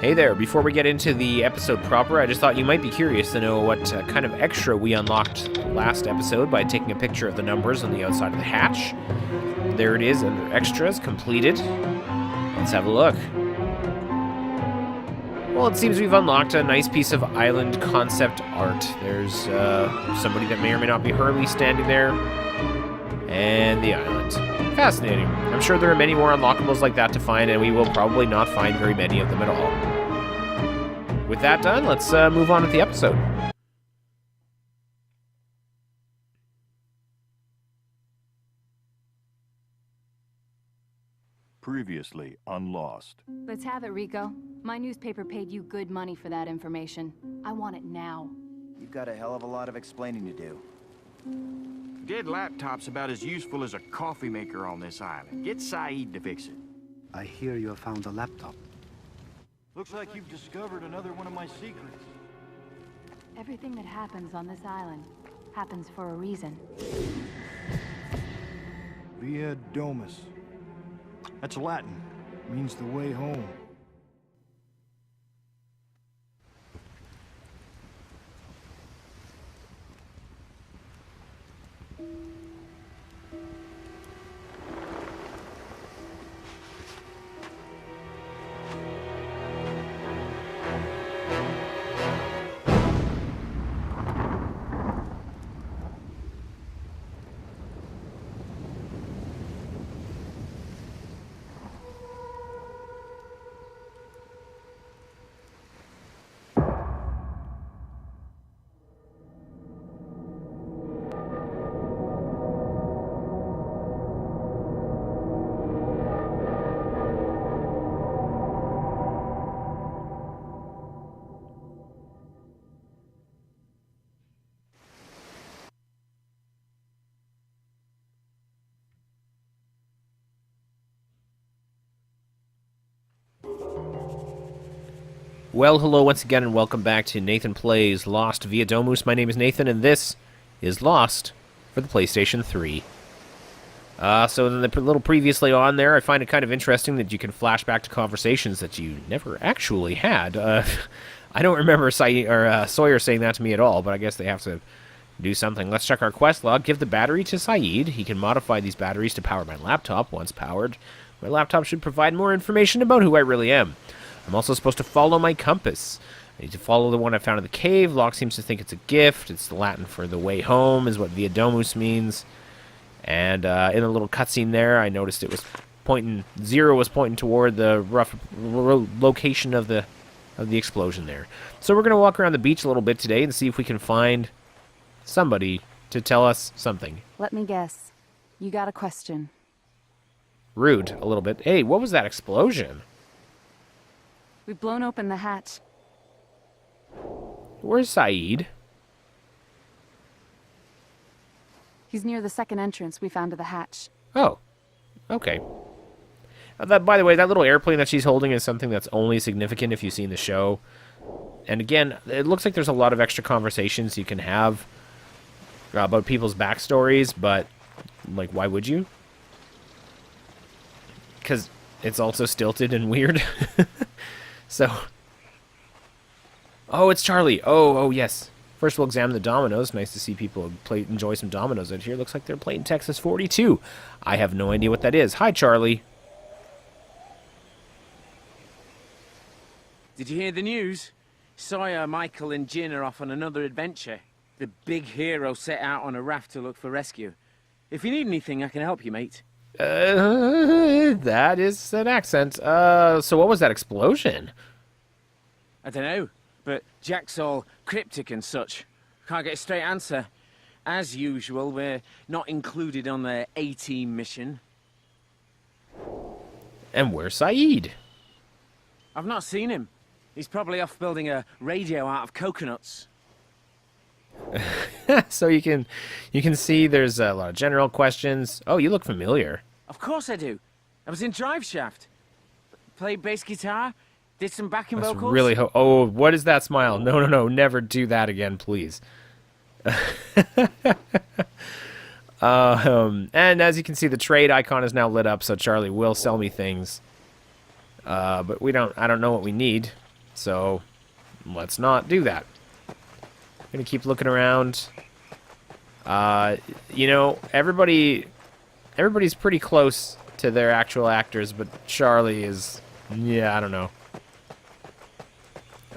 Hey there, before we get into the episode proper, I just thought you might be curious to know what kind of extra we unlocked last episode by taking a picture of the numbers on the outside of the hatch. There it is under extras, completed. Let's have a look. Well, it seems we've unlocked a nice piece of island concept art. There's somebody that may or may not be Hurley standing there. And the island. Fascinating. I'm sure there are many more unlockables like that to find, and we will probably not find very many of them at all. With that done, let's move on with the episode. Previously on Lost. Let's have it, Rico. My newspaper paid you good money for that information. I want it now. You've got a hell of a lot of explaining to do. Dead laptop's about as useful as a coffee maker on this island. Get Saeed to fix it. I hear you have found a laptop. Looks like you've discovered another one of my secrets. Everything that happens on this island happens for a reason. Via Domus. That's Latin. Means the way home. Well, hello once again, and welcome back to Nathan Plays Lost via Domus. My name is Nathan, and this is Lost for the PlayStation 3. So in the little previously on there, I find it kind of interesting that you can flash back to conversations that you never actually had. I don't remember Sawyer saying that to me at all, but I guess they have to do something. Let's check our quest log. Give the battery to Saeed. He can modify these batteries to power my laptop. Once powered, my laptop should provide more information about who I really am. I'm also supposed to follow my compass. I need to follow the one I found in the cave. Locke seems to think it's a gift. It's the Latin for the way home, is what Via Domus means. And in a little cutscene there, I noticed it was pointing, 0 was pointing toward the rough location of the explosion there. So we're going to walk around the beach a little bit today and see if we can find somebody to tell us something. Let me guess. You got a question. Rude, a little bit. Hey, what was that explosion? We've blown open the hatch. Where's Saeed? He's near the second entrance we found to the hatch. Oh, okay. By the way, that little airplane that she's holding is something that's only significant if you've seen the show. And again, it looks like there's a lot of extra conversations you can have about people's backstories, but, like, why would you? Because it's also stilted and weird. So, oh, it's Charlie. Oh, yes. First, we'll examine the dominoes. Nice to see people enjoy some dominoes out here. Looks like they're playing Texas 42. I have no idea what that is. Hi, Charlie. Did you hear the news? Sawyer, Michael, and Jin are off on another adventure. The big hero set out on a raft to look for rescue. If you need anything, I can help you, mate. That is an accent. So what was that explosion? I don't know, but Jack's all cryptic and such. Can't get a straight answer. As usual, we're not included on the A-Team mission. And where's Saeed? I've not seen him. He's probably off building a radio out of coconuts. So you can see there's a lot of general questions. Oh, you look familiar. Of course I do. I was in Drive Shaft. Played bass guitar, did some backing vocals. Really oh, what is that smile? No, never do that again, please. And as you can see, the trade icon is now lit up, so Charlie will sell me things. But I don't know what we need. So, let's not do that. I'm gonna keep looking around. You know, everybody's pretty close to their actual actors, but Charlie is, yeah, I don't know.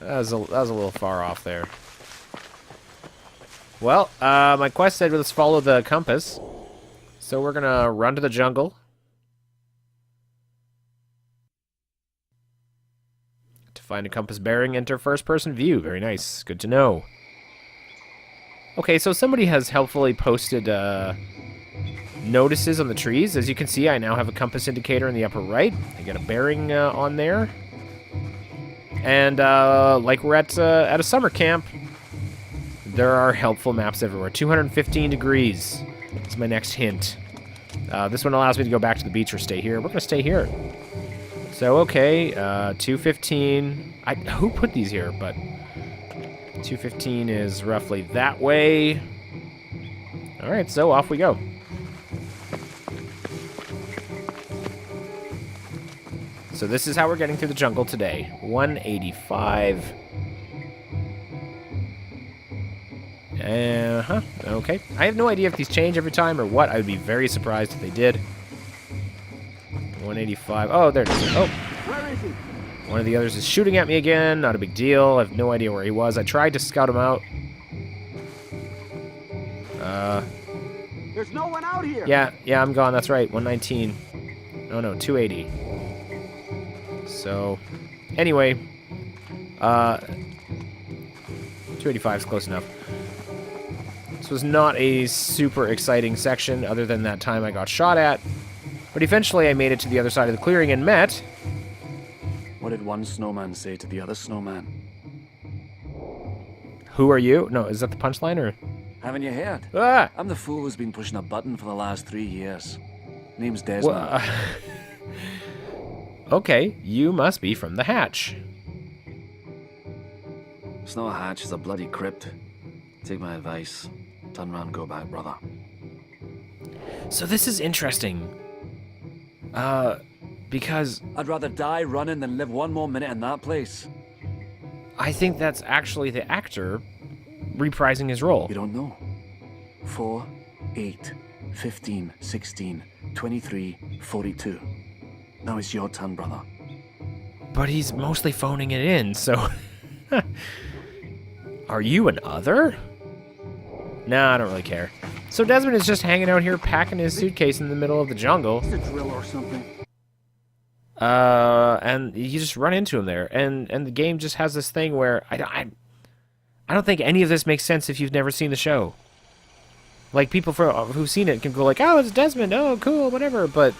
That was a little far off there. Well, my quest said let's follow the compass. So we're gonna run to the jungle. To find a compass bearing, enter first-person view. Very nice. Good to know. Okay, so somebody has helpfully posted notices on the trees. As you can see, I now have a compass indicator in the upper right. I got a bearing on there. And like we're at a summer camp, there are helpful maps everywhere. 215 degrees is my next hint. This one allows me to go back to the beach or stay here. We're going to stay here. So, okay, 215. Who put these here? But 215 is roughly that way. All right, so off we go. So this is how we're getting through the jungle today. 185. Okay. I have no idea if these change every time or what. I would be very surprised if they did. 185. Oh, there it is. Oh. Where is he? One of the others is shooting at me again. Not a big deal. I have no idea where he was. I tried to scout him out. There's no one out here. Yeah, I'm gone. That's right. 119. Oh, no, 280. So, anyway. 285 is close enough. This was not a super exciting section other than that time I got shot at. But eventually I made it to the other side of the clearing and met... What did one snowman say to the other snowman? Who are you? No, is that the punchline or... Haven't you heard? Ah! I'm the fool who's been pushing a button for the last 3 years. Name's Desmond. Okay, you must be from the hatch. It's not a hatch, it's a bloody crypt. Take my advice. Turn round, go back, brother. So this is interesting. Because... I'd rather die running than live one more minute in that place. I think that's actually the actor reprising his role. You don't know. 4, 8, 15, 16, 23, 42. Now it's your turn, brother. But he's mostly phoning it in, so... Are you an other? Nah, I don't really care. So Desmond is just hanging out here packing his suitcase in the middle of the jungle. It's a drill or something. And you just run into him there. And the game just has this thing where... I don't think any of this makes sense if you've never seen the show. Like, people who've seen it can go like, oh, it's Desmond, oh, cool, whatever, but...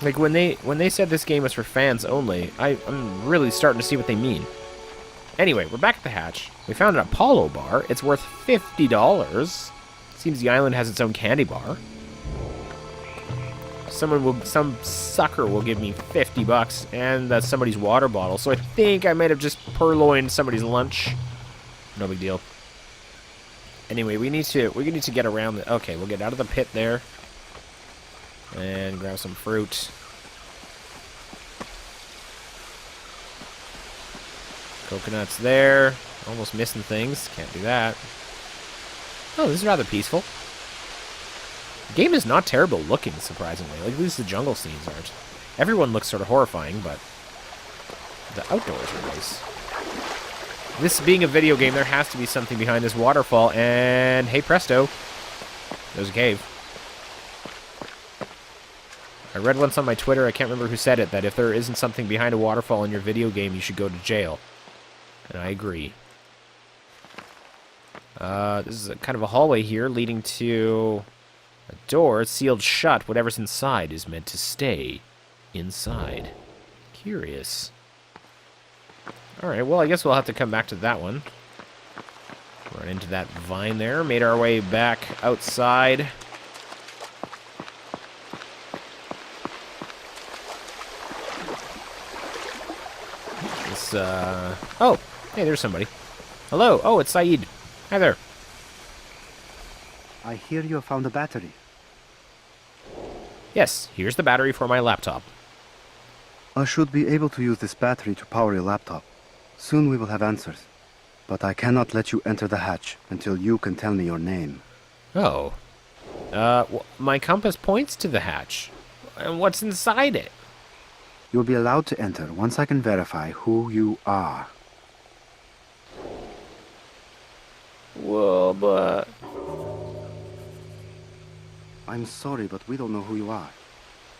Like, when they said this game was for fans only, I'm really starting to see what they mean. Anyway, we're back at the hatch. We found an Apollo bar. It's worth $50. Seems the island has its own candy bar. Some sucker will give me $50, and that's somebody's water bottle. So I think I might have just purloined somebody's lunch. No big deal. Anyway, we need to get around the... Okay, we'll get out of the pit there. And grab some fruit. Coconuts there. Almost missing things. Can't do that. Oh, this is rather peaceful. The game is not terrible looking, surprisingly. Like, at least the jungle scenes aren't. Everyone looks sort of horrifying, but the outdoors are nice. This being a video game, there has to be something behind this waterfall, and hey presto, there's a cave. I read once on my Twitter, I can't remember who said it, that if there isn't something behind a waterfall in your video game, you should go to jail. And I agree. This is kind of a hallway here leading to a door sealed shut. Whatever's inside is meant to stay inside. Curious. Alright, well, I guess we'll have to come back to that one. Run into that vine there. Made our way back outside. This, oh! Hey, there's somebody. Hello! Oh, it's Saeed. Hi there. I hear you have found a battery. Yes, here's the battery for my laptop. I should be able to use this battery to power your laptop. Soon we will have answers. But I cannot let you enter the hatch until you can tell me your name. Oh. My compass points to the hatch. And what's inside it? You'll be allowed to enter once I can verify who you are. Well, but... I'm sorry, but we don't know who you are.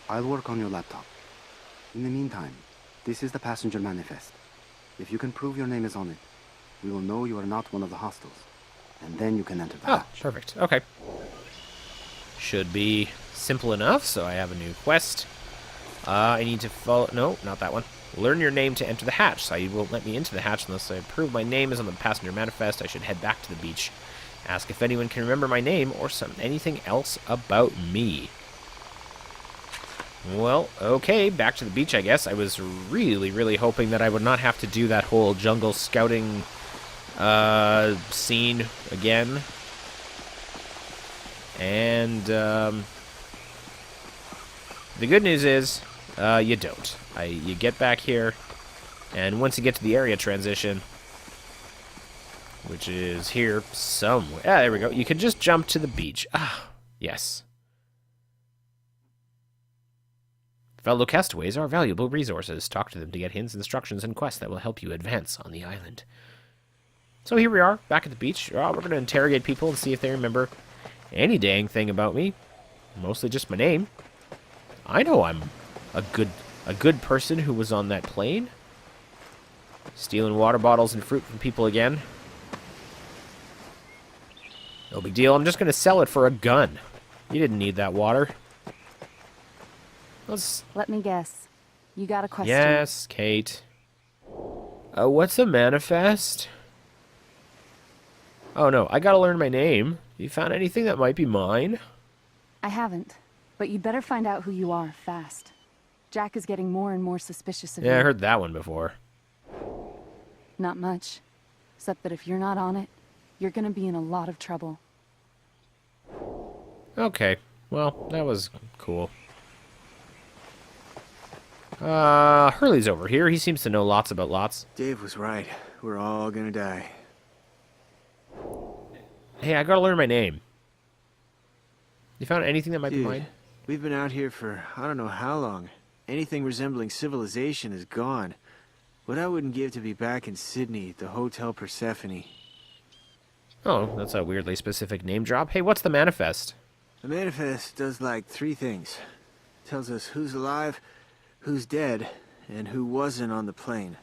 I'll work on your laptop. In the meantime, this is the passenger manifest. If you can prove your name is on it, we will know you are not one of the hostiles. And then you can enter the hatch. Perfect. Okay. Should be simple enough, so I have a new quest. I need to follow... No, not that one. Learn your name to enter the hatch. So you won't let me into the hatch unless I prove my name is on the passenger manifest. I should head back to the beach. Ask if anyone can remember my name or anything else about me. Well, okay, back to the beach, I guess. I was really, really hoping that I would not have to do that whole jungle scouting scene again. And the good news is you don't. You get back here, and once you get to the area transition, which is here somewhere. Ah, there we go. You can just jump to the beach. Ah, yes. Fellow castaways are valuable resources. Talk to them to get hints, instructions, and quests that will help you advance on the island. So here we are, back at the beach. We're going to interrogate people and see if they remember any dang thing about me. Mostly just my name. I know I'm a good person who was on that plane. Stealing water bottles and fruit from people again. No big deal. I'm just going to sell it for a gun. You didn't need that water. Let me guess. You got a question? Yes, Kate. What's a manifest? Oh no, I gotta learn my name. You found anything that might be mine? I haven't, but you'd better find out who you are fast. Jack is getting more and more suspicious of you. Yeah, I heard that one before. Not much, except that if you're not on it, you're gonna be in a lot of trouble. Okay, well, that was cool. Hurley's over here. He seems to know lots about lots. Dave was right. We're all gonna die. Hey, I gotta learn my name. You found anything that might be mine? We've been out here for I don't know how long. Anything resembling civilization is gone. What I wouldn't give to be back in Sydney at the Hotel Persephone. Oh, that's a weirdly specific name drop. Hey, what's the manifest? The manifest does like 3 things. It tells us who's alive, who's dead, and who wasn't on the plane.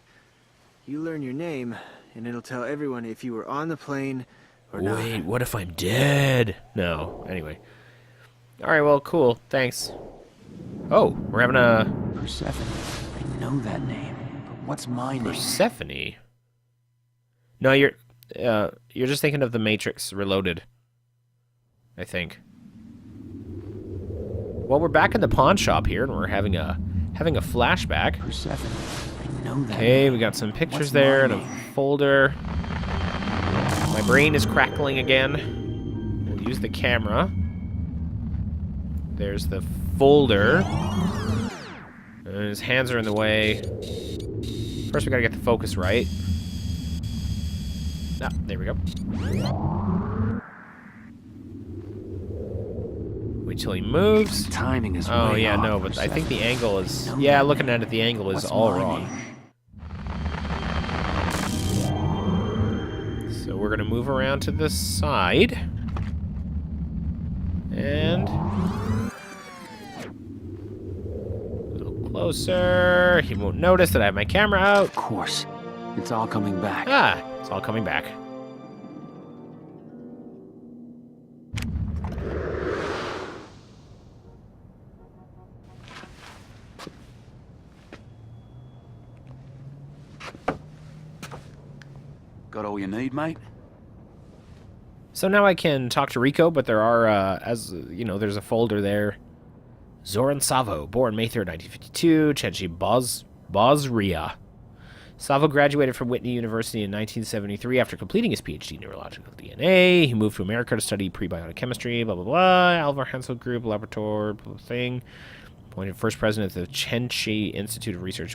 You learn your name, and it'll tell everyone if you were on the plane or not. Wait, what if I'm dead? No, anyway. Alright, well, cool. Thanks. Oh, we're having a... Persephone. I know that name. But what's my name? Persephone? No, you're just thinking of The Matrix Reloaded. I think. Well, we're back in the pawn shop here, and we're having a flashback. Persephone. I know that. Okay, we got some pictures there and a folder. My brain is crackling again. We'll use the camera. There's the folder. And his hands are in the way. First, we gotta get the focus right. Ah, there we go. Wait till he moves. Timing is Oh, way yeah, off, no, but I think the Persephone. angle is... Yeah, looking at it, the angle is What's all my wrong. So we're going to move around to the side. And... a little closer. He won't notice that I have my camera out. Of course. It's all coming back. Ah, it's all coming back. Got all you need, mate? So now I can talk to Rico, but there are, as you know, there's a folder there. Zoran Savo, born May 3rd, 1952, Chenchi Bosria. Savo graduated from Whitney University in 1973 after completing his PhD in neurological DNA. He moved to America to study prebiotic chemistry, blah, blah, blah. Alvar Hansel Group, laboratory, thing. Appointed first president of the Chenchi Institute of Research.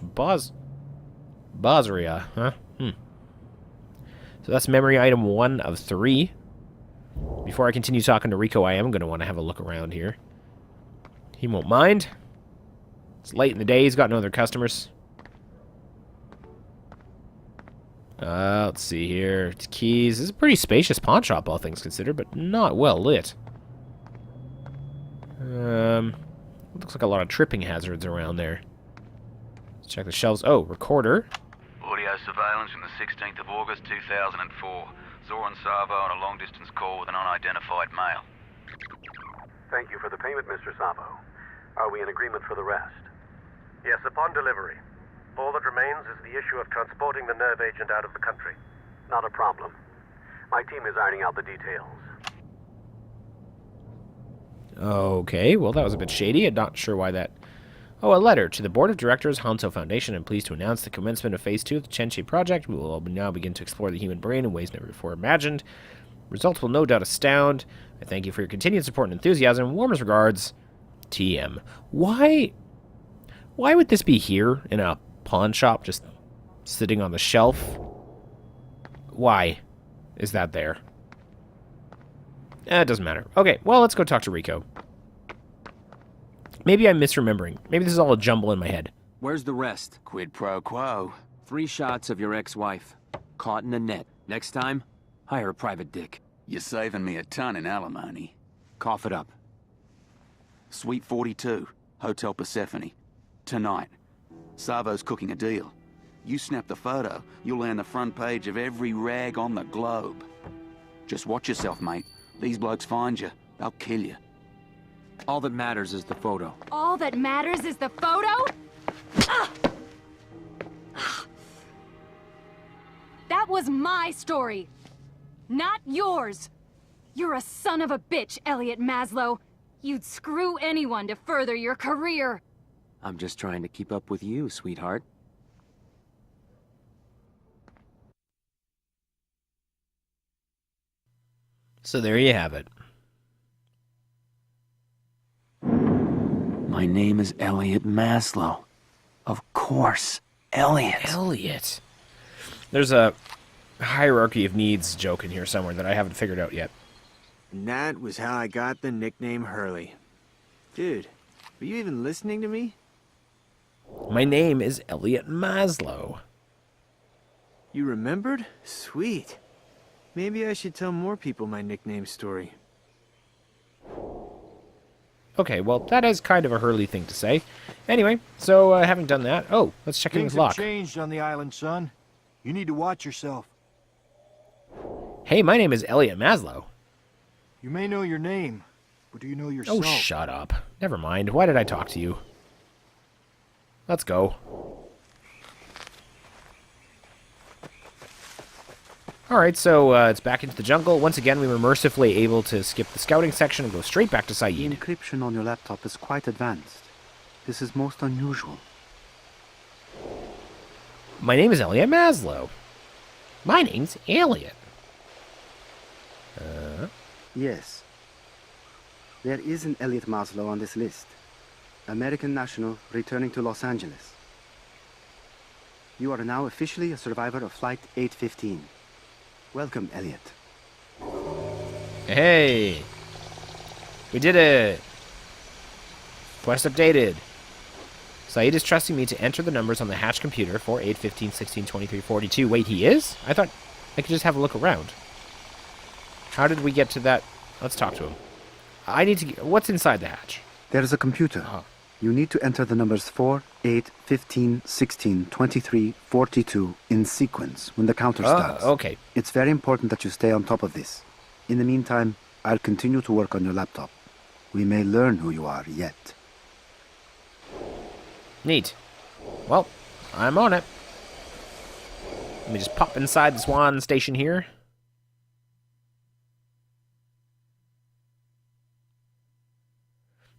Bosria, huh? So that's memory item 1 of 3. Before I continue talking to Rico, I am going to want to have a look around here. He won't mind. It's late in the day. He's got no other customers. Let's see here. It's keys. This is a pretty spacious pawn shop, all things considered, but not well lit. Looks like a lot of tripping hazards around there. Let's check the shelves. Oh, recorder. Audio surveillance from the 16th of August 2004. Zoran Savo on a long-distance call with an unidentified male. Thank you for the payment, Mr. Savo. Are we in agreement for the rest? Yes, upon delivery. All that remains is the issue of transporting the nerve agent out of the country. Not a problem. My team is ironing out the details. Okay, well, that was a bit shady. I'm not sure why that... Oh, a letter to the Board of Directors, Hanto Foundation. I'm pleased to announce the commencement of Phase 2 of the Chenchi project. We will now begin to explore the human brain in ways never before imagined. Results will no doubt astound. I thank you for your continued support and enthusiasm. Warmest regards, TM. Why would this be here in a pawn shop, just sitting on the shelf? Why is that there? It doesn't matter. Okay, well, let's go talk to Rico. Maybe I'm misremembering. Maybe this is all a jumble in my head. Where's the rest? Quid pro quo. 3 shots of your ex-wife. Caught in a net. Next time, hire a private dick. You're saving me a ton in alimony. Cough it up. Suite 42, Hotel Persephone. Tonight. Savo's cooking a deal. You snap the photo, you'll land the front page of every rag on the globe. Just watch yourself, mate. These blokes find you, they'll kill you. All that matters is the photo. All that matters is the photo? That was my story, not yours. You're a son of a bitch, Elliot Maslow. You'd screw anyone to further your career. I'm just trying to keep up with you, sweetheart. So there you have it. My name is Elliot Maslow. Of course, Elliot. Elliot. There's a hierarchy of needs joke in here somewhere that I haven't figured out yet. And that was how I got the nickname Hurley. Dude, were you even listening to me? My name is Elliot Maslow. You remembered? Sweet. Maybe I should tell more people my nickname story. Okay, well, that is kind of a Hurley thing to say. Anyway, so having done that... Oh, let's check in with Things have Locke. changed on the island, son. You need to watch yourself. Hey, my name is Elliot Maslow. You may know your name, but do you know yourself? Oh, shut up. Never mind. Why did I talk to you? Let's go. Alright, so it's back into the jungle. Once again, we were mercifully able to skip the scouting section and go straight back to The Saeed. encryption on your laptop is quite advanced. This is most unusual. My name is Elliot Maslow. My name's Elliot. Yes. There is an Elliot Maslow on this list. American national returning to Los Angeles. You are now officially a survivor of Flight 815. Welcome, Elliot. Hey! We did it! Quest updated. Saeed is trusting me to enter the numbers on the hatch computer for 8, 15, 16, 23, 42. Wait, he is? I thought I could just have a look around. How did we get to that? Let's talk to him. I need to get... What's inside the hatch? There is a computer. You need to enter the numbers 4, 8, 15, 16, 23, 42 in sequence when the counter starts. Okay. It's very important that you stay on top of this. In the meantime, I'll continue to work on your laptop. We may learn who you are yet. Neat. Well, I'm on it. Let me just pop inside the Swan station here.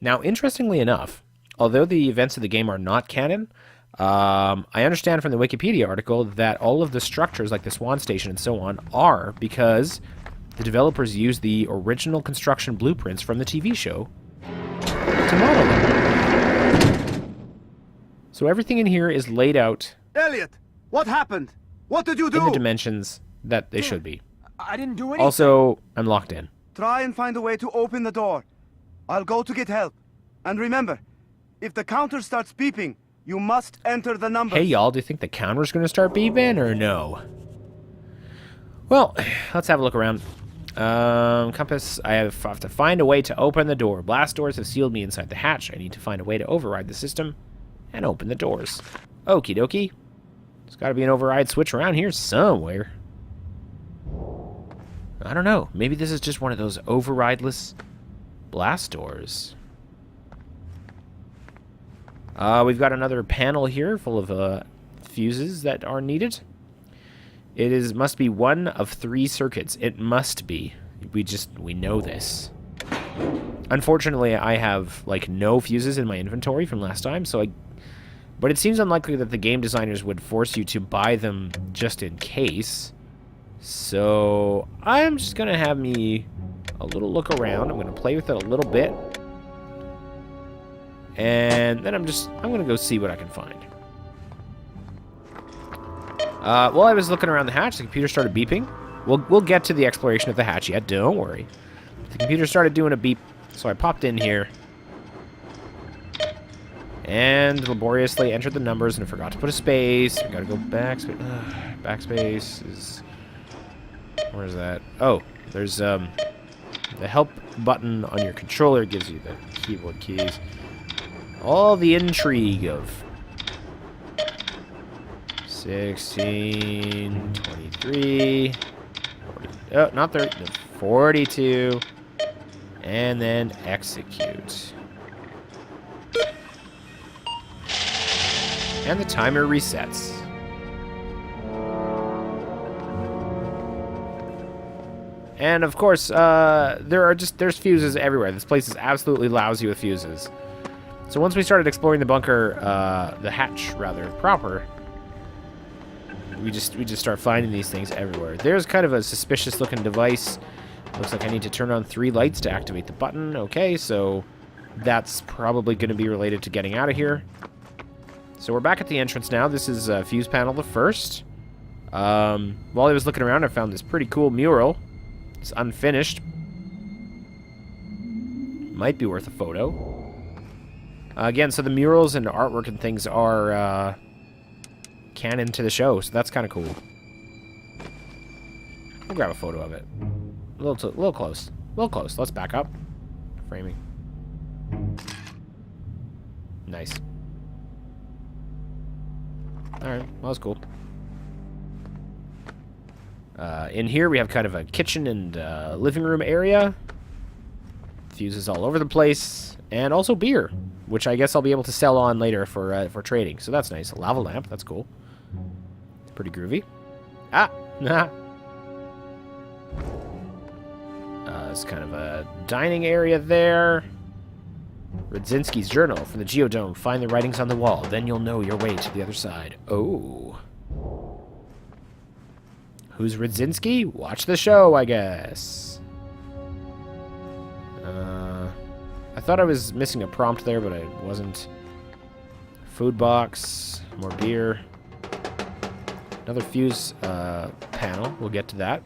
Now, interestingly enough, although the events of the game are not canon, I understand from the Wikipedia article that all of the structures, like the Swan Station and so on, are because the developers used the original construction blueprints from the TV show to model them. So everything in here is laid out Elliot, what happened? What did you in the do? dimensions that they should be. I didn't do anything. Also, I'm locked in. Try and find a way to open the door. I'll go to get help. And remember, if the counter starts beeping, you must enter the number. Hey, y'all, do you think the counter's going to start beeping or no? Well, let's have a look around. Compass, I have to find a way to open the door. Blast doors have sealed me inside the hatch. I need to find a way to override the system and open the doors. Okie dokie. There's got to be an override switch around here somewhere. I don't know. Maybe this is just one of those overrideless blast doors. We've got another panel here full of fuses that are needed. It must be one of 3 circuits. It must be. We know this. Unfortunately, I have like no fuses in my inventory from last time, but it seems unlikely that the game designers would force you to buy them just in case. So I'm just gonna have me a little look around. I'm gonna play with it a little bit, and then I'm gonna go see what I can find. While I was looking around the hatch, the computer started beeping. We'll get to the exploration of the hatch yet, don't worry. The computer started doing a beep, so I popped in here and laboriously entered the numbers, and I forgot to put a space. We gotta go backspace. Backspace is... Where's that? Oh, there's the help button on your controller gives you the keyboard keys. All the intrigue of 16, 23, 40, oh, not 30, 42, and then execute. And the timer resets. And of course, there's fuses everywhere. This place is absolutely lousy with fuses. So once we started exploring the bunker, the hatch rather proper, we just start finding these things everywhere. There's kind of a suspicious looking device. Looks like I need to turn on 3 lights to activate the button. Okay, so that's probably going to be related to getting out of here. So we're back at the entrance now. This is fuse panel the first. While I was looking around, I found this pretty cool mural. It's unfinished. Might be worth a photo. Again, so the murals and artwork and things are canon to the show, so that's kind of cool. We'll grab a photo of it. A little close. A little close. Let's back up. Framing. Nice. Alright, well, that's cool. In here, we have kind of a kitchen and living room area. Fuses all over the place. And also beer, which I guess I'll be able to sell on later for trading. So that's nice. A lava lamp, that's cool. Pretty groovy. Ah! Nah. It's kind of a dining area there. Radzinski's journal from the Geodome. Find the writings on the wall. Then you'll know your way to the other side. Oh. Who's Radzinski? Watch the show, I guess. I thought I was missing a prompt there, but I wasn't. Food box. More beer. Another fuse panel. We'll get to that.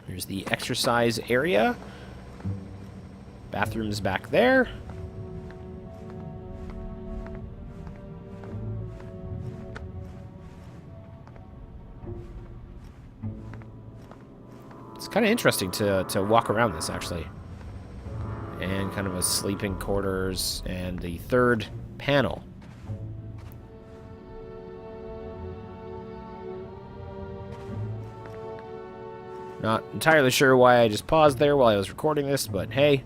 Here's the exercise area. Bathroom's back there. It's kind of interesting to walk around this, actually. And kind of a sleeping quarters and the third panel. Not entirely sure why I just paused there while I was recording this, but hey,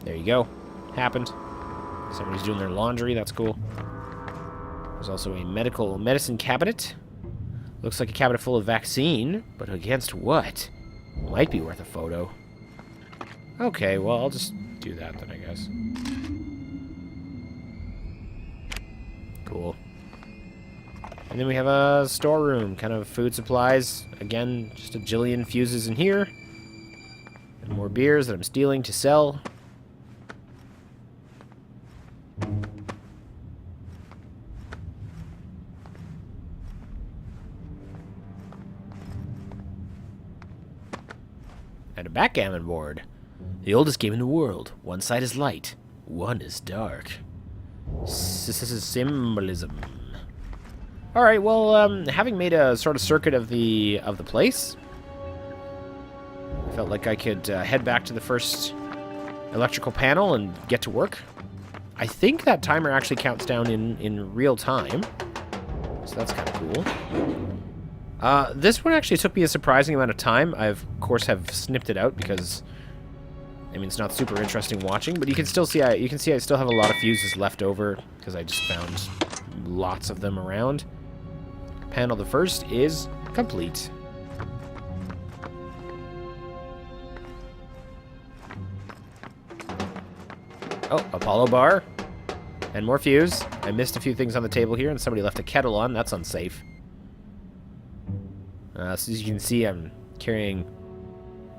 there you go. Happened. Somebody's doing their laundry, that's cool. There's also a medicine cabinet. Looks like a cabinet full of vaccine, but against what? Might be worth a photo. Okay, well, I'll just do that then, I guess. Cool. And then we have a storeroom, kind of food supplies. Again, just a jillion fuses in here. And more beers that I'm stealing to sell. And a backgammon board. The oldest game in the world. One side is light, one is dark. This is symbolism. Alright, well, having made a sort of circuit of the place, I felt like I could head back to the first electrical panel and get to work. I think that timer actually counts down in real time, so that's kind of cool. This one actually took me a surprising amount of time. I, of course, have snipped it out because, I mean, it's not super interesting watching, but you can still see I still have a lot of fuses left over because I just found lots of them around. Panel the first is complete. Oh, Apollo bar. And more fuse. I missed a few things on the table here, and somebody left a kettle on. That's unsafe. So as you can see, I'm carrying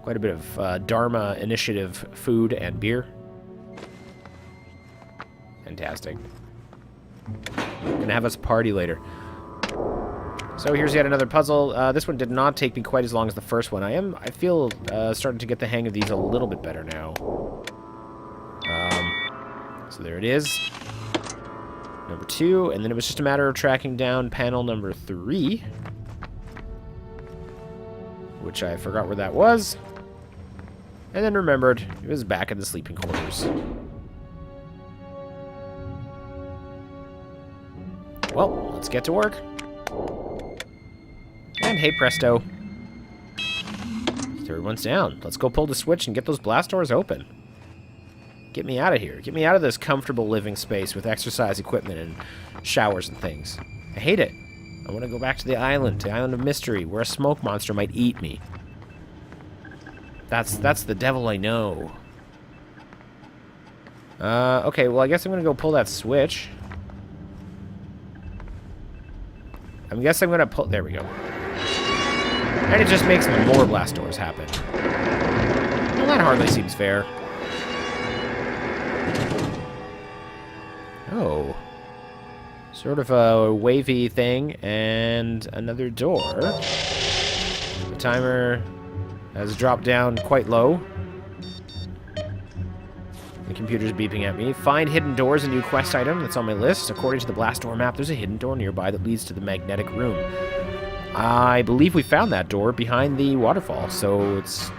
quite a bit of Dharma Initiative food and beer. Fantastic. Gonna have us party later. So here's yet another puzzle. This one did not take me quite as long as the first one. I feel starting to get the hang of these a little bit better now. So there it is. Number 2, and then it was just a matter of tracking down panel number 3. Which I forgot where that was. And then remembered it was back in the sleeping quarters. Well, let's get to work. And hey presto. Third one's down. Let's go pull the switch and get those blast doors open. Get me out of here. Get me out of this comfortable living space with exercise equipment and showers and things. I hate it. I want to go back to the island of mystery, where a smoke monster might eat me. That's the devil I know. Okay, well, I guess I'm going to go pull that switch. I guess I'm going to pull... There we go. And it just makes more blast doors happen. Well, that hardly seems fair. Oh. Sort of a wavy thing, and another door. The timer has dropped down quite low. The computer's beeping at me. Find hidden doors, a new quest item that's on my list. According to the blast door map, there's a hidden door nearby that leads to the magnetic room. I believe we found that door behind the waterfall, so it's...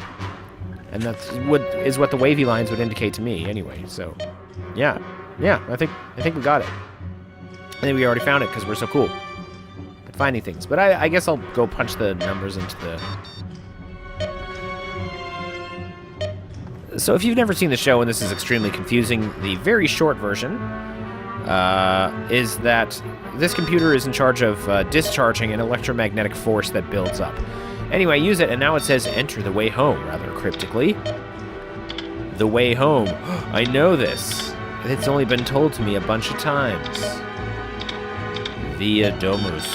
And that's what the wavy lines would indicate to me, anyway, so... Yeah, I think we got it. I think we already found it, because we're so cool at finding things. But I guess I'll go punch the numbers into the... So if you've never seen the show, and this is extremely confusing, the very short version is that this computer is in charge of discharging an electromagnetic force that builds up. Anyway, use it, and now it says, enter the way home, rather cryptically. The way home. I know this. It's only been told to me a bunch of times. Via Domus.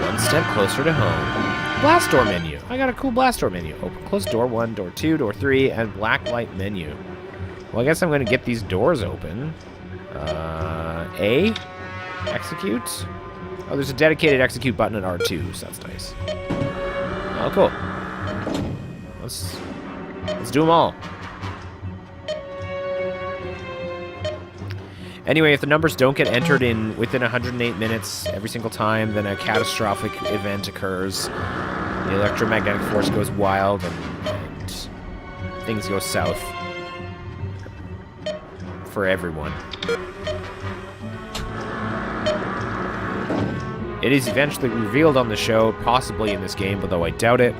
One step closer to home. Blast door menu. I got a cool blast door menu. Open, close door 1, door 2, door 3, and black light menu. Well, I guess I'm going to get these doors open. A? Execute? Oh, there's a dedicated execute button at R2, so that's nice. Oh, cool. Let's do them all. Anyway, if the numbers don't get entered in within 108 minutes every single time, then a catastrophic event occurs. The electromagnetic force goes wild, and things go south. For everyone. It is eventually revealed on the show, possibly in this game, although I doubt it,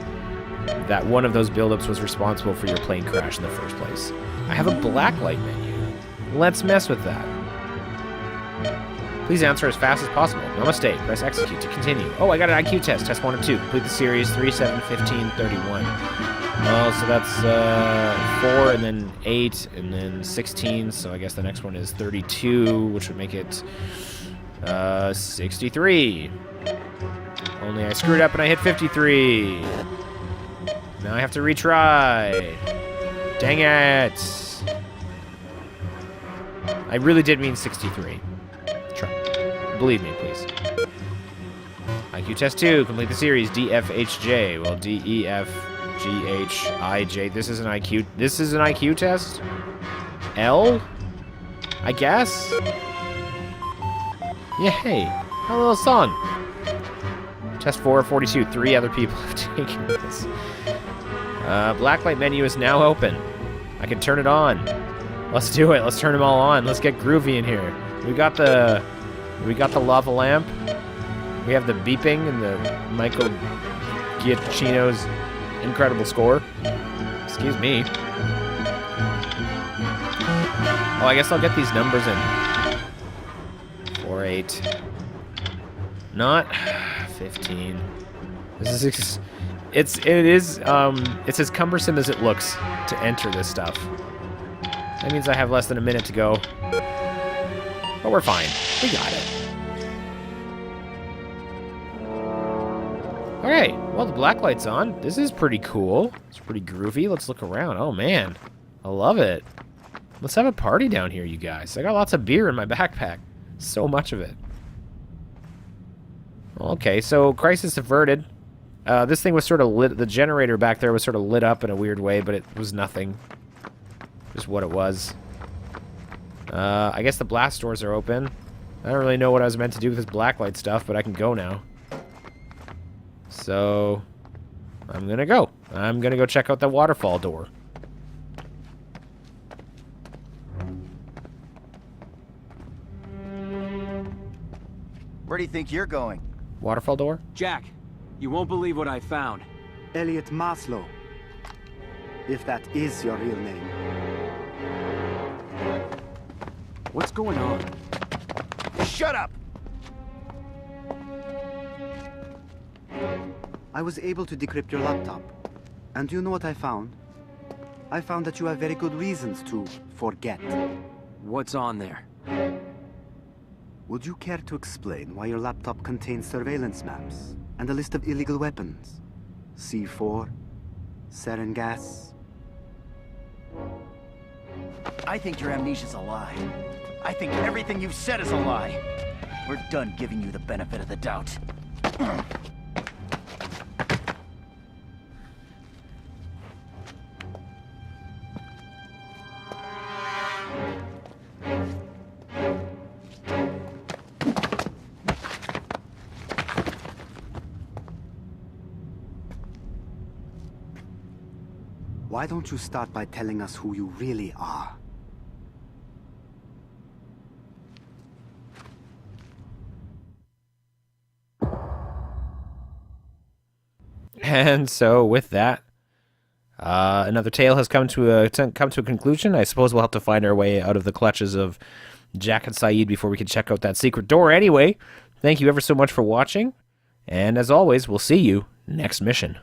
that one of those buildups was responsible for your plane crash in the first place. I have a blacklight menu. Let's mess with that. Please answer as fast as possible. Namaste. Press execute to continue. Oh, I got an IQ test. Test 1 and 2. Complete the series 3, 7, 15, 31. Oh, so that's 4 and then 8 and then 16. So I guess the next one is 32, which would make it 63. Only I screwed up and I hit 53. Now I have to retry. Dang it. I really did mean 63. Try. Believe me, please. IQ test 2. Complete the series. DFHJ. Well, DEFGHIJ. This is an IQ. This is an IQ test. L. I guess. Yay! A little song. Test 4, 42. 3 other people have taken this. Blacklight menu is now open. I can turn it on. Let's do it. Let's turn them all on. Let's get groovy in here. We got the lava lamp. We have the beeping and the Michael Giacchino's incredible score. Excuse me. Oh, I guess I'll get these numbers in. 4, 8. Not 15. This is it's as cumbersome as it looks to enter this stuff. That means I have less than a minute to go. But we're fine. We got it. Alright, well the black light's on. This is pretty cool. It's pretty groovy. Let's look around. Oh man. I love it. Let's have a party down here, you guys. I got lots of beer in my backpack. So much of it. Okay, so crisis averted. This thing was sort of lit. The generator back there was sort of lit up in a weird way, but it was nothing. Just what it was. I guess the blast doors are open. I don't really know what I was meant to do with this blacklight stuff, but I can go now. So, I'm gonna go. I'm gonna go check out the waterfall door. Where do you think you're going? Waterfall door? Jack, you won't believe what I found. Elliot Maslow. If that is your real name. What's going on? Shut up! I was able to decrypt your laptop. And you know what I found? I found that you have very good reasons to forget. What's on there? Would you care to explain why your laptop contains surveillance maps and a list of illegal weapons? C4, sarin gas. I think your amnesia's a lie. I think everything you've said is a lie. We're done giving you the benefit of the doubt. Why don't you start by telling us who you really are? And so, with that, another tale has come to a conclusion. I suppose we'll have to find our way out of the clutches of Jack and Saeed before we can check out that secret door. Anyway, thank you ever so much for watching, and as always, we'll see you next mission.